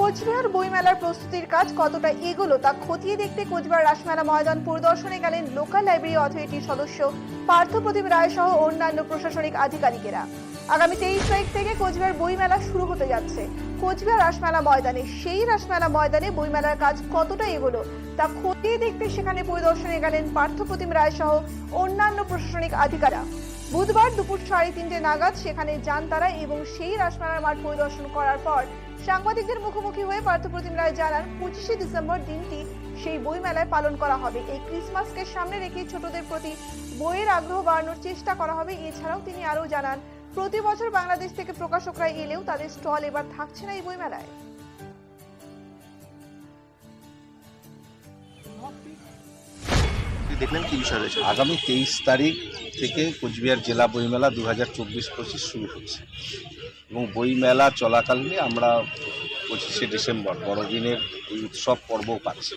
কোচবিহার বইমেলার প্রস্তুতির কাজ কতটা এগোলো তা খতিয়ে দেখতে কোচবিহার রাসমেলা ময়দান পরিদর্শনে গেলেন লোকাল লাইব্রেরি অথরিটির সদস্য পার্থপ্রতিম রায় সহ অন্যান্য প্রশাসনিক আধিকারিকেরা। আগামী 23 তারিখ থেকে কোচবিহার বইমেলা শুরু হতে যাচ্ছে। কোচবিহার রাসমেলা ময়দানে সেই রাসমেলা ময়দানে বইমেলার কাজ কতটা এগোলো তা খতিয়ে দেখতে সেখানে পরিদর্শনে গেলেন পার্থপ্রতিম রায় সহ অন্যান্য প্রশাসনিক আধিকারিকরা। বুধবার দুপুর 3:30 নাগাদ সেখানে যান তারা এবং সেই রাসমেলার মাঠ পরিদর্শন করার পর সাংবাদিকদের মুখোমুখি হয়ে পার্থপ্রতিম রায় জানান 25শে ডিসেম্বর দিনটি সেই বই মেলায় পালন করা হবে। এই ক্রিসমাসকে সামনে রেখে ছোটদের প্রতি বইয়ের আগ্রহ বাড়ানোর চেষ্টা করা হবে। এছাড়াও তিনি আরও জানান, প্রতি বছর বাংলাদেশ থেকে প্রকাশকরা এলেও তাদের স্টল এবার থাকছে না এই বই মেলায়। দেখলেন কি বিষয় রয়েছে? আগামী 23 তারিখ থেকে কোচবিহার জেলা বইমেলা 2024-25 শুরু হচ্ছে এবং বইমেলা চলাকালীন আমরা 25শে ডিসেম্বর বড়দিনের এই উৎসব পর্ব পাচ্ছি।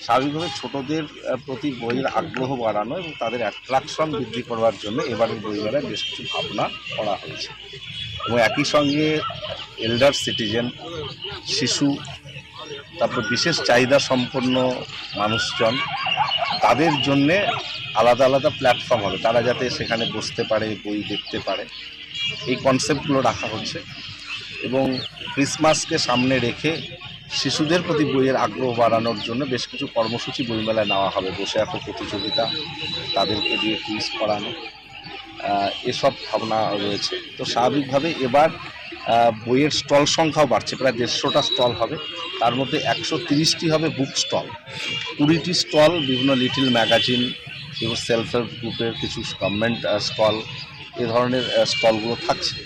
স্বাভাবিকভাবে ছোটদের প্রতি বইয়ের আগ্রহ বাড়ানো এবং তাদের অ্যাট্রাকশন বৃদ্ধি করবার জন্য এবারের বইমেলায় বেশ কিছু ভাবনা করা হয়েছে এবং একই সঙ্গে এল্ডার সিটিজেন, শিশু, তারপর বিশেষ চাহিদা সম্পন্ন মানুষজন, তাদের জন্যে আলাদা আলাদা প্ল্যাটফর্ম হবে, তারা যাতে সেখানে বসতে পারে, বই দেখতে পারে, এই কনসেপ্টগুলো রাখা হচ্ছে। এবং ক্রিসমাসকে সামনে রেখে শিশুদের প্রতি বইয়ের আগ্রহ বাড়ানোর জন্য বেশ কিছু কর্মসূচি বইমেলায় নেওয়া হবে। বসে আঁকো প্রতিযোগিতা, তাদেরকে দিয়ে কুইজ করানো, এসব ভাবনা রয়েছে। তো স্বাভাবিকভাবে এবার বইয়ের স্টল সংখ্যাও বাড়ছে, প্রায় 150টা স্টল হবে। তার মধ্যে 130টি হবে বুক স্টল, 20টি স্টল বিভিন্ন লিটল ম্যাগাজিন, এবং সেলফ হেল্প গ্রুপের কিছু গভর্নমেন্ট স্টল, এ ধরনের স্টলগুলো থাকছে।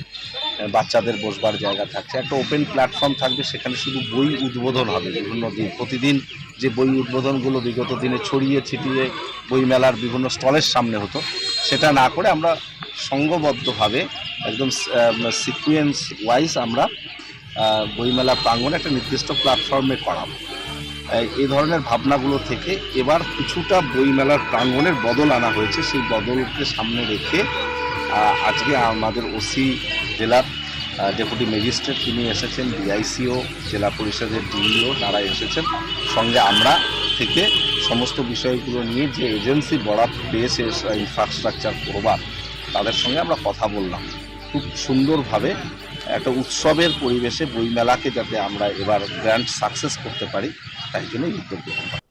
বাচ্চাদের বসবার জায়গা থাকছে, একটা ওপেন প্ল্যাটফর্ম থাকবে, সেখানে শুধু বই উদ্বোধন হবে বিভিন্ন দিন। প্রতিদিন যে বই উদ্বোধনগুলো বিগত দিনে ছড়িয়ে ছিটিয়ে বইমেলার বিভিন্ন স্টলের সামনে হতো, সেটা না করে আমরা সংঘবদ্ধভাবে একদম সিকুয়েন্স ওয়াইজ আমরা বইমেলা প্রাঙ্গণে একটা নির্দিষ্ট প্ল্যাটফর্মে করাবো। এই ধরনের ভাবনাগুলো থেকে এবার কিছুটা বইমেলার প্রাঙ্গণের বদল আনা হয়েছে। সেই বদলকে সামনে রেখে আজকে আমাদের ওসি জেলার ডেপুটি ম্যাজিস্ট্রেট তিনি এসেছেন, ডিআইসিও, জেলা পরিষদের ডিইও তারা এসেছেন। সঙ্গে আমরা থেকে সমস্ত বিষয়গুলো নিয়ে যে এজেন্সি বরাদ্দ পেয়েছে ইনফ্রাস্ট্রাকচার করবার, তাদের সঙ্গে আমরা কথা বললাম। খুব সুন্দরভাবে একটা উৎসবের পরিবেশে বইমেলাকে যাতে আমরা এবার গ্র্যান্ড সাকসেস করতে পারি, তাই জন্য উদ্যোগ গ্রহণ করা।